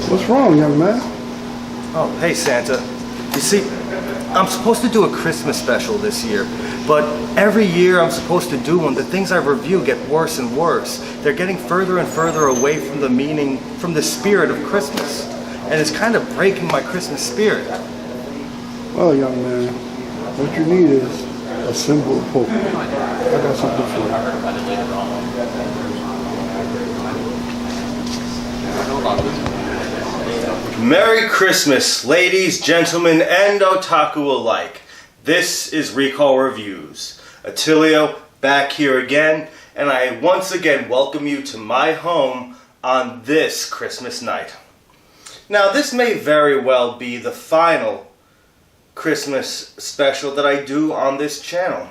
What's wrong, young man? Oh, hey Santa. You see, I'm supposed to do a Christmas special this year, but every year I'm supposed to do one. The things I review get worse and worse. They're getting further and further away from the meaning, from the spirit of Christmas. And it's kind of breaking my Christmas spirit. Well, young man, what you need is a symbol of hope. I got something for you. Merry Christmas, ladies, gentlemen, and otaku alike. This is Recall Reviews. Attilio back here again, and I once again welcome you to my home on this Christmas night. Now, this may very well be the final Christmas special that I do on this channel.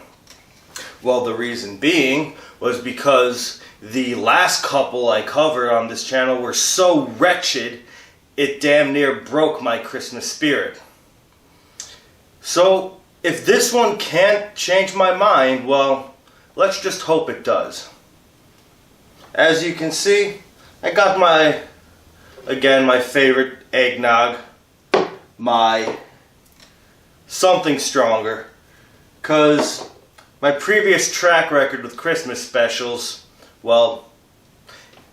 Well, the reason being was because the last couple I covered on this channel were so wretched, it damn near broke my Christmas spirit. So, if this one can't change my mind, well, let's just hope it does. As you can see, I got my favorite eggnog, my something stronger, because my previous track record with Christmas specials, well,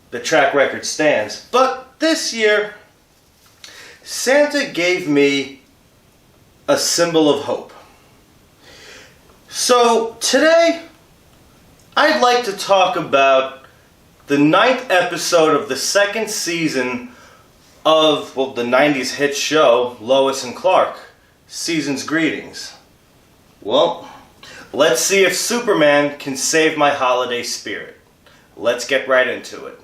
the track record stands. But this year, Santa gave me a symbol of hope. So today, I'd like to talk about the 9th episode of the 2nd season of, well, the 90s hit show, Lois and Clark, season's Greedings. Well, let's see if Superman can save my holiday spirit. Let's get right into it.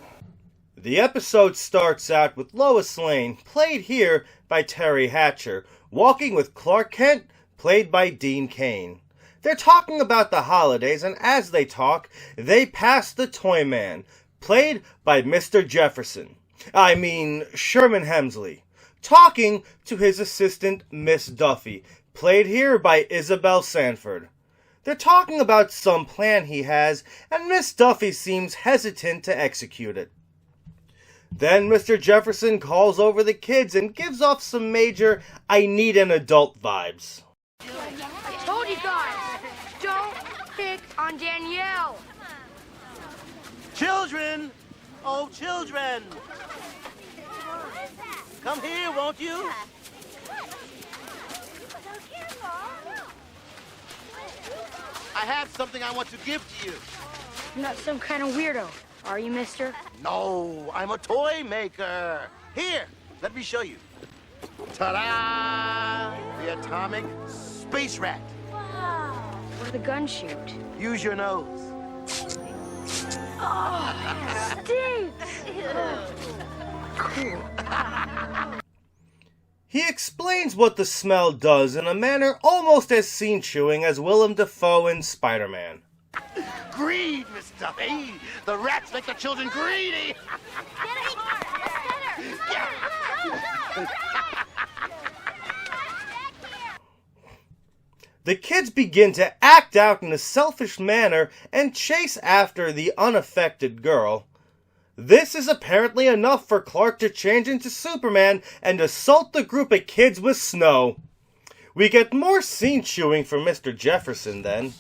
The episode starts out with Lois Lane, played here by Terry Hatcher, walking with Clark Kent, played by Dean Cain. They're talking about the holidays, and as they talk, they pass the Toy Man, played by Mr. Sherman Hemsley, talking to his assistant, Miss Duffy, played here by Isabel Sanford. They're talking about some plan he has, and Miss Duffy seems hesitant to execute it. Then Mr. Jefferson calls over the kids and gives off some major I need an adult vibes. I told you guys, don't pick on Danielle. Children! Oh, children! Come here, won't you? I have something I want to give to you. You're not some kind of weirdo, are you, mister? No, I'm a toy maker. Here, let me show you. Ta-da! The atomic space rat. Wow. Where'd the gun shoot? Use your nose. Oh, stinks! Cool. He explains what the smell does in a manner almost as scene-chewing as Willem Dafoe in Spider-Man. Greed, Miss Duffy. The rats make the children greedy. The kids begin to act out in a selfish manner and chase after the unaffected girl. This is apparently enough for Clark to change into Superman and assault the group of kids with snow. We get more scene chewing from Mr. Jefferson then.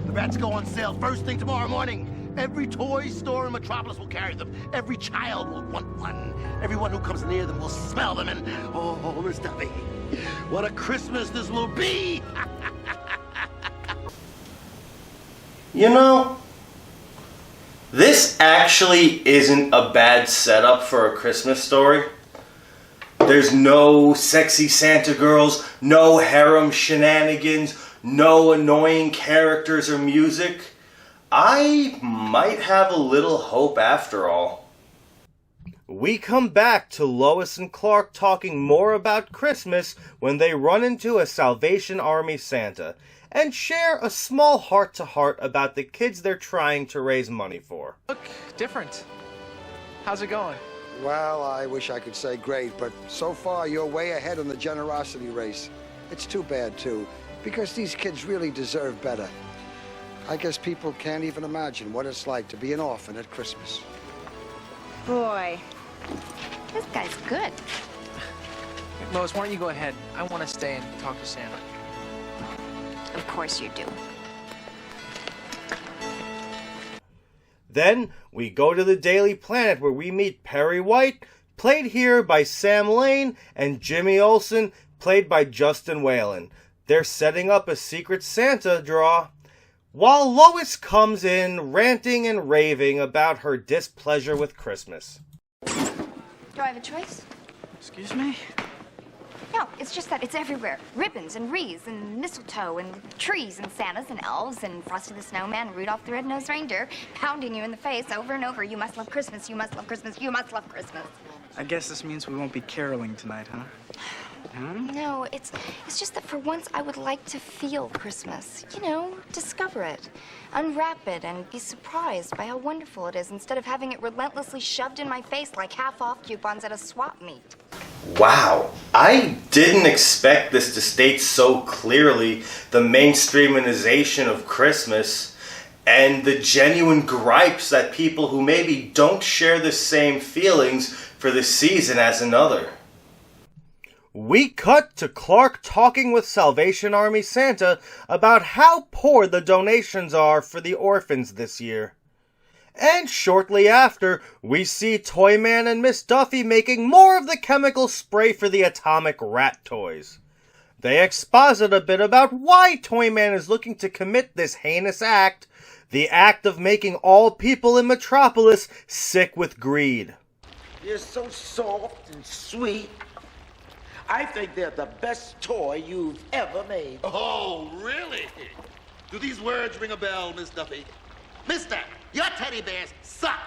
The rats go on sale first thing tomorrow morning. Every toy store in Metropolis will carry them. Every child will want one. Everyone who comes near them will smell them and, oh, Miss Duffy, what a Christmas this will be! You know, this actually isn't a bad setup for a Christmas story. There's no sexy Santa girls, no harem shenanigans, no annoying characters or music. I might have a little hope after all. We come back to Lois and Clark talking more about Christmas when they run into a Salvation Army Santa and share a small heart-to-heart about the kids they're trying to raise money for. Look different. How's it going? Well, I wish I could say great, but so far you're way ahead in the generosity race. It's too bad, too, because these kids really deserve better. I guess people can't even imagine what it's like to be an orphan at Christmas. Boy, this guy's good. Lois, why don't you go ahead? I want to stay and talk to Santa. Of course you do. Then we go to the Daily Planet where we meet Perry White, played here by Sam Lane, and Jimmy Olsen, played by Justin Whalen. They're setting up a Secret Santa draw, while Lois comes in ranting and raving about her displeasure with Christmas. Do I have a choice? Excuse me? No, it's just that it's everywhere. Ribbons and wreaths and mistletoe and trees and Santas and elves and Frosty the Snowman and Rudolph the Red-Nosed Reindeer pounding you in the face over and over. You must love Christmas, you must love Christmas, you must love Christmas. I guess this means we won't be caroling tonight, huh? No, it's just that for once I would like to feel Christmas. You know, discover it, unwrap it, and be surprised by how wonderful it is instead of having it relentlessly shoved in my face like half-off coupons at a swap meet. Wow, I didn't expect this to state so clearly the mainstreamization of Christmas and the genuine gripes that people who maybe don't share the same feelings for the season as another. We cut to Clark talking with Salvation Army Santa about how poor the donations are for the orphans this year. And shortly after, we see Toyman and Miss Duffy making more of the chemical spray for the atomic rat toys. They exposit a bit about why Toyman is looking to commit this heinous act, the act of making all people in Metropolis sick with greed. They're so soft and sweet. I think they're the best toy you've ever made. Oh, really? Do these words ring a bell, Miss Duffy? Mister, your teddy bears suck.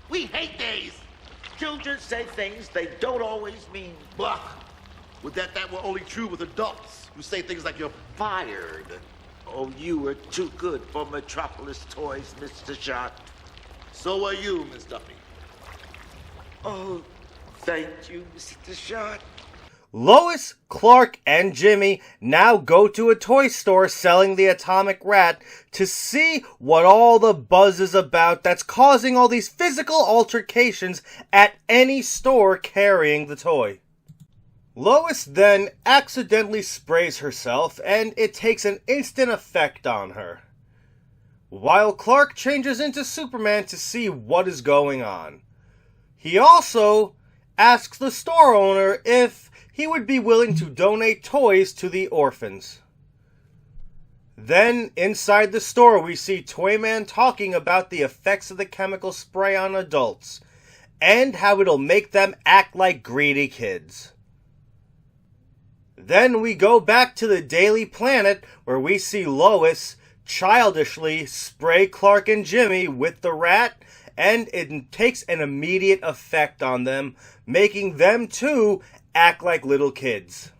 We hate these. Children say things they don't always mean. Bah. Would that were only true with adults who say things like you're fired. Oh, you were too good for Metropolis toys, Mr. Shot. So are you, Miss Duffy. Oh, thank you, Mr. Shot. Lois, Clark, and Jimmy now go to a toy store selling the atomic rat to see what all the buzz is about that's causing all these physical altercations at any store carrying the toy. Lois then accidentally sprays herself and it takes an instant effect on her, while Clark changes into Superman to see what is going on. He also asks the store owner if he would be willing to donate toys to the orphans. Then, inside the store, we see Toyman talking about the effects of the chemical spray on adults, and how it'll make them act like greedy kids. Then we go back to the Daily Planet, where we see Lois childishly spray Clark and Jimmy with the rat, and it takes an immediate effect on them, making them too act like little kids.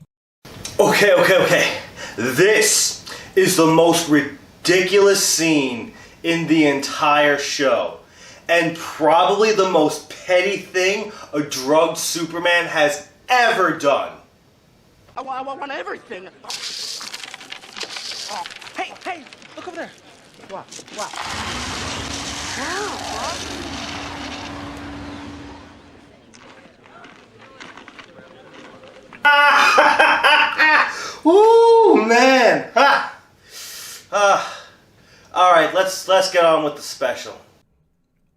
Okay. This is the most ridiculous scene in the entire show. And probably the most petty thing a drugged Superman has ever done. I want everything. Oh, hey, look over there. What? Ooh, man. Alright, let's get on with the special.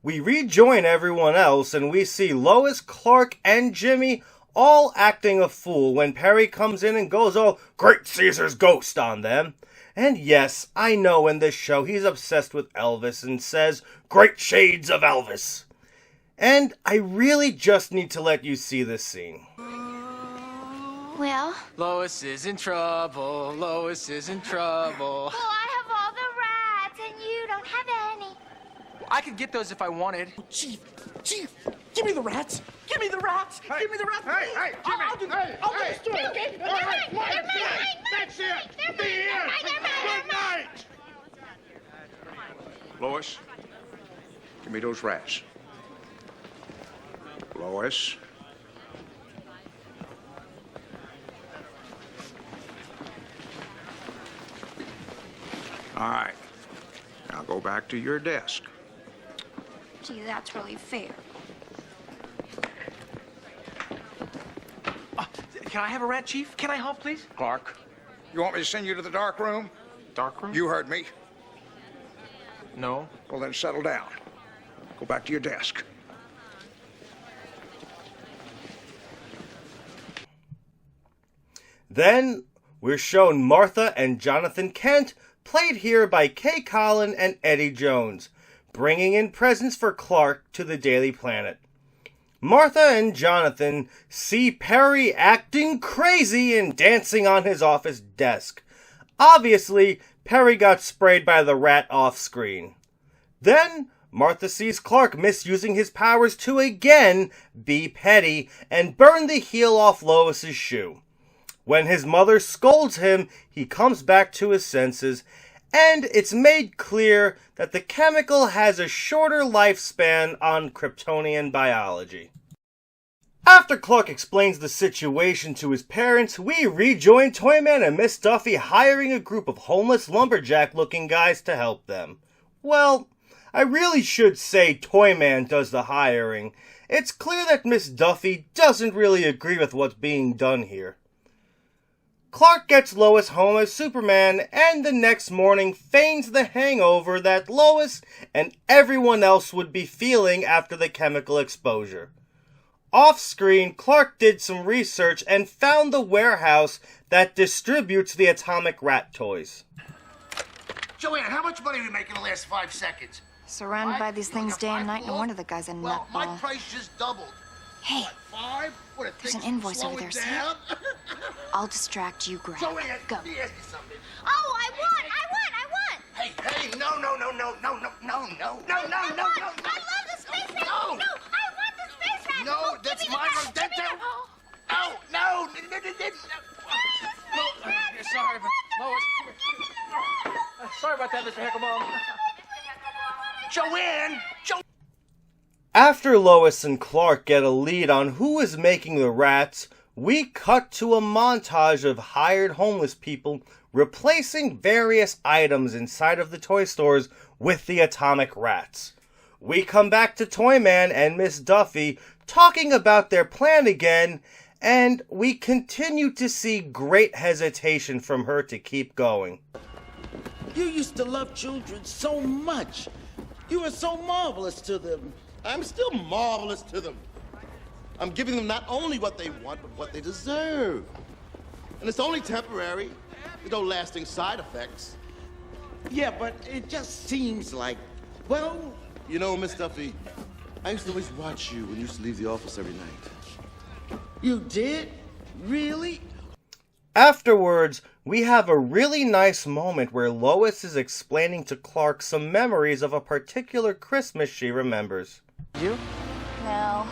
We rejoin everyone else and we see Lois, Clark, and Jimmy all acting a fool when Perry comes in and goes all Great Caesar's ghost on them. And yes, I know in this show he's obsessed with Elvis and says, Great shades of Elvis. And I really just need to let you see this scene. Well? Lois is in trouble. Lois is in trouble. Well, I have all the rats and you don't have any. I could get those if I wanted. Chief, give me the rats. Give me the rats. Give me the rats. Hey, Jimmy. I'll do the story, okay? They're mine. That's it. They're Be here. mine. Good night. Lois, give me those rats. Lois. All right. Now go back to your desk. Gee, that's really fair. Can I have a rat, Chief? Can I help, please? Clark, you want me to send you to the dark room? Dark room? You heard me. No. Well, then settle down. Go back to your desk. Then we're shown Martha and Jonathan Kent, played here by Kay Collin and Eddie Jones, bringing in presents for Clark to the Daily Planet. Martha and Jonathan see Perry acting crazy and dancing on his office desk. Obviously, Perry got sprayed by the rat off-screen. Then, Martha sees Clark misusing his powers to again be petty and burn the heel off Lois's shoe. When his mother scolds him, he comes back to his senses, and it's made clear that the chemical has a shorter lifespan on Kryptonian biology. After Clark explains the situation to his parents, we rejoin Toyman and Miss Duffy hiring a group of homeless lumberjack-looking guys to help them. Well, I really should say Toyman does the hiring. It's clear that Miss Duffy doesn't really agree with what's being done here. Clark gets Lois home as Superman, and the next morning feigns the hangover that Lois and everyone else would be feeling after the chemical exposure. Off-screen, Clark did some research and found the warehouse that distributes the atomic rat toys. Joanne, how much money are we making in the last 5 seconds? Surrounded by these things day and night, no wonder the guy's a Well, my nutball. price just doubled. Hey, What, 5? What, there's an invoice over there, see? down? I'll distract you, Greg. Joanne, Go. let me ask you something. Oh, I want! Hey, no. I love the space rat! No. No, I want the space rat! No, Oh, that's give me the my rat, room. give me the- Oh. No. Sorry about Lois. Sorry about that, Mr. Heckelbaum. Joanne! After Lois and Clark get a lead on who is making the rats, we cut to a montage of hired homeless people replacing various items inside of the toy stores with the atomic rats. We come back to Toyman and Miss Duffy talking about their plan again, and we continue to see great hesitation from her to keep going. You used to love children so much. You were so marvelous to them. I'm still marvelous to them. I'm giving them not only what they want, but what they deserve. And it's only temporary. There's no lasting side effects. Yeah, but it just seems like, well... You know, Miss Duffy, I used to always watch you when you used to leave the office every night. You did? Really? Afterwards, we have a really nice moment where Lois is explaining to Clark some memories of a particular Christmas she remembers. You? No,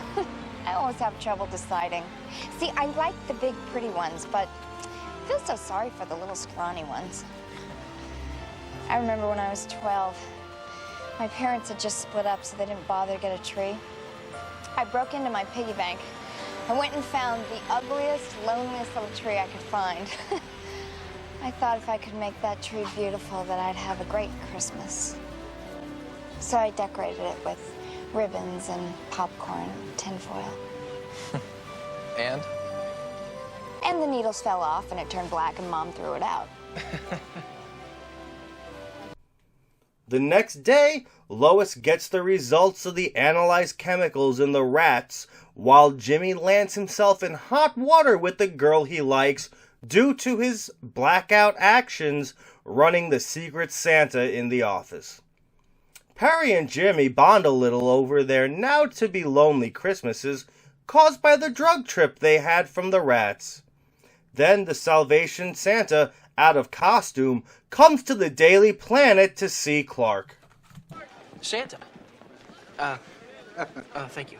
I always have trouble deciding. See, I like the big, pretty ones, but I feel so sorry for the little, scrawny ones. I remember when I was 12, my parents had just split up, so they didn't bother to get a tree. I broke into my piggy bank. I went and found the ugliest, loneliest little tree I could find. I thought if I could make that tree beautiful, that I'd have a great Christmas. So I decorated it with ribbons and popcorn and tinfoil. And? And the needles fell off and it turned black and Mom threw it out. The next day, Lois gets the results of the analyzed chemicals in the rats, while Jimmy lands himself in hot water with the girl he likes due to his blackout actions running the Secret Santa in the office. Perry and Jimmy bond a little over their now-to-be-lonely Christmases caused by the drug trip they had from the rats. Then the Salvation Santa, out of costume, comes to the Daily Planet to see Clark. Santa. Thank you.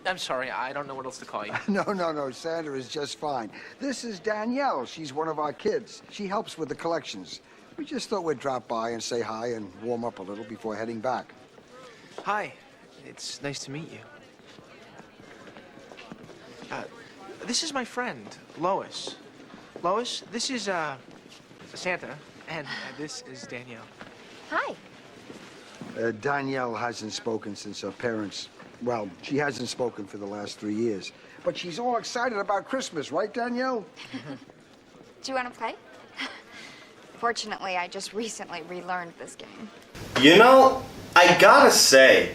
I'm sorry, I don't know what else to call you. No, Santa is just fine. This is Danielle. She's one of our kids. She helps with the collections. We just thought we'd drop by and say hi and warm up a little before heading back. Hi, it's nice to meet you. This is my friend, Lois. Lois, this is, Santa, and this is Danielle. Hi. Danielle hasn't spoken since her parents... Well, she hasn't spoken for the last 3 years. But she's all excited about Christmas, right, Danielle? Do you want to play? Fortunately, I just recently relearned this game. You know, I gotta say,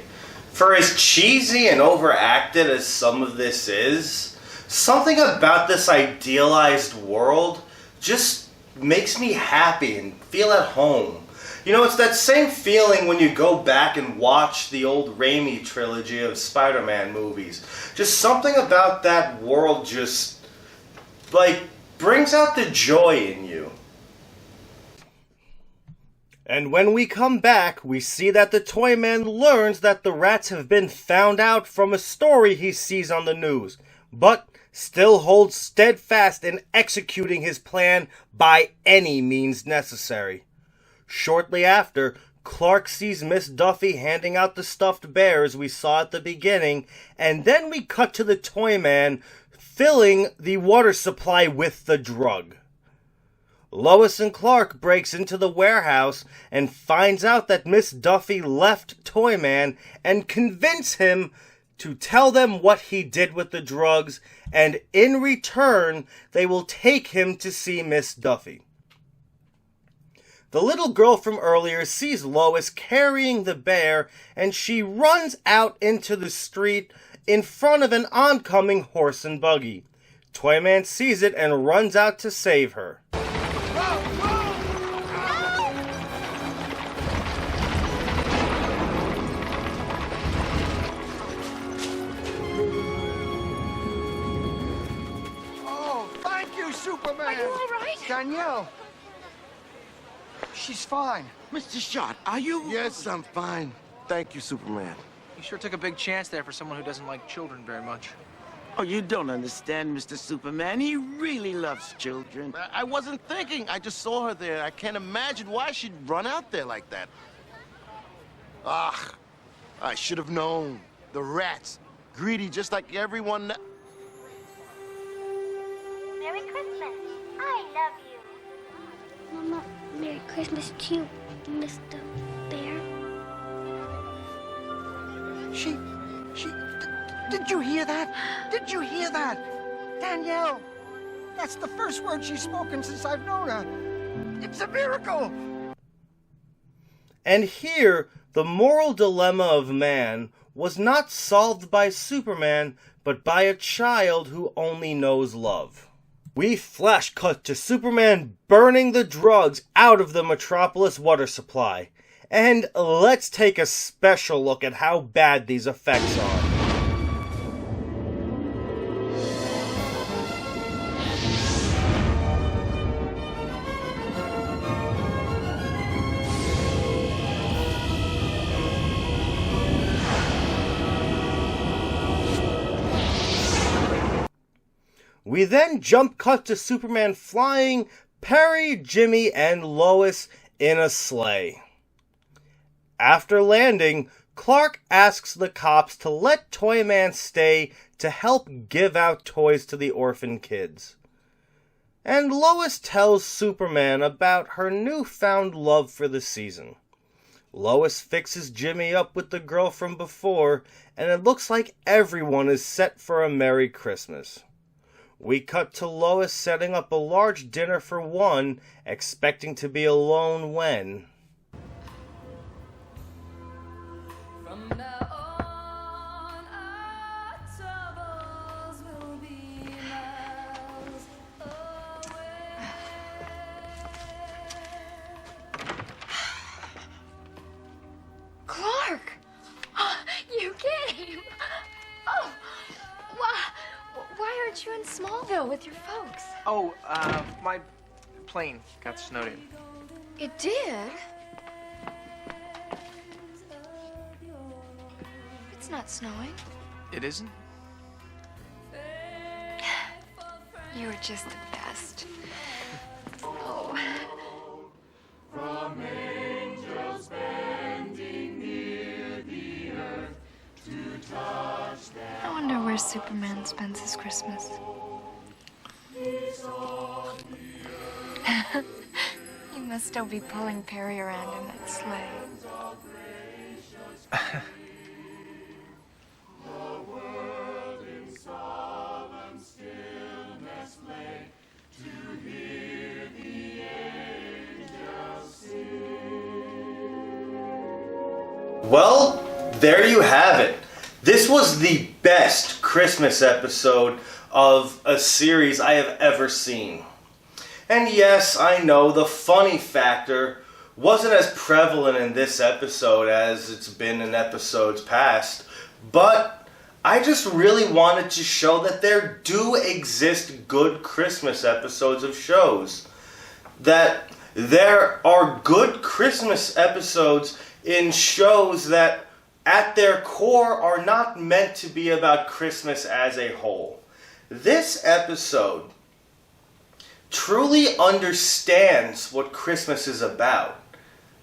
for as cheesy and overacted as some of this is, something about this idealized world just makes me happy and feel at home. You know, it's that same feeling when you go back and watch the old Raimi trilogy of Spider-Man movies. Just something about that world just, like, brings out the joy in you. And when we come back, we see that the toy man learns that the rats have been found out from a story he sees on the news, but still holds steadfast in executing his plan by any means necessary. Shortly after, Clark sees Miss Duffy handing out the stuffed bears we saw at the beginning, and then we cut to the toy man filling the water supply with the drug. Lois and Clark breaks into the warehouse and finds out that Miss Duffy left Toy Man and convince him to tell them what he did with the drugs, and in return, they will take him to see Miss Duffy. The little girl from earlier sees Lois carrying the bear, and she runs out into the street in front of an oncoming horse and buggy. Toyman sees it and runs out to save her. Oh, thank you, Superman! Are you all right? Danielle! She's fine. Mr. Short, are you... Yes, I'm fine. Thank you, Superman. You sure took a big chance there for someone who doesn't like children very much. Oh, you don't understand, Mr. Superman. He really loves children. I wasn't thinking. I just saw her there. I can't imagine why she'd run out there like that. Ah, I should have known. The rats. Greedy just like everyone... Merry Christmas. I love you. Mama, Merry Christmas to you, Mr. Bear. Did you hear that? Did you hear that? Danielle, that's the first word she's spoken since I've known her. It's a miracle! And here, the moral dilemma of man was not solved by Superman, but by a child who only knows love. We flash cut to Superman burning the drugs out of the Metropolis water supply. And let's take a special look at how bad these effects are. We then jump cut to Superman flying Perry, Jimmy, and Lois in a sleigh. After landing, Clark asks the cops to let Toyman stay to help give out toys to the orphan kids. And Lois tells Superman about her newfound love for the season. Lois fixes Jimmy up with the girl from before, and it looks like everyone is set for a Merry Christmas. We cut to Lois setting up a large dinner for one, expecting to be alone when... From now on, our troubles will be miles away. Clark! You came! Oh! Why aren't you in Smallville with your folks? Oh, my plane got snowed in. It did? It's not snowing. It isn't? You were just the best. Oh. From angels bending near the earth to touch them. I wonder where Superman spends his Christmas. You must still be pulling Perry around in that sleigh. Well, there you have it. This was the best Christmas episode of a series I have ever seen. And yes, I know the funny factor wasn't as prevalent in this episode as it's been in episodes past, but I just really wanted to show that there do exist good Christmas episodes of shows. That there are good Christmas episodes in shows that at their core are not meant to be about Christmas as a whole. This episode truly understands what Christmas is about.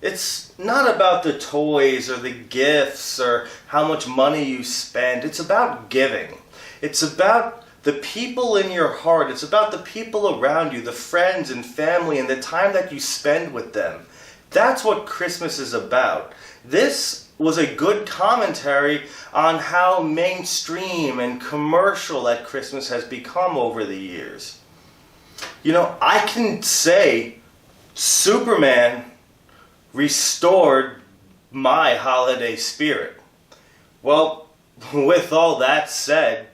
It's not about the toys or the gifts or how much money you spend. It's about giving. It's about the people in your heart. It's about the people around you, the friends and family, and the time that you spend with them. That's what Christmas is about. This was a good commentary on how mainstream and commercial that Christmas has become over the years. You know, I can say Superman restored my holiday spirit. Well, with all that said,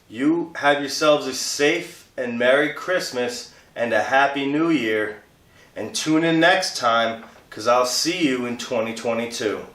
you have yourselves a safe and Merry Christmas and a Happy New Year. And tune in next time, because I'll see you in 2022.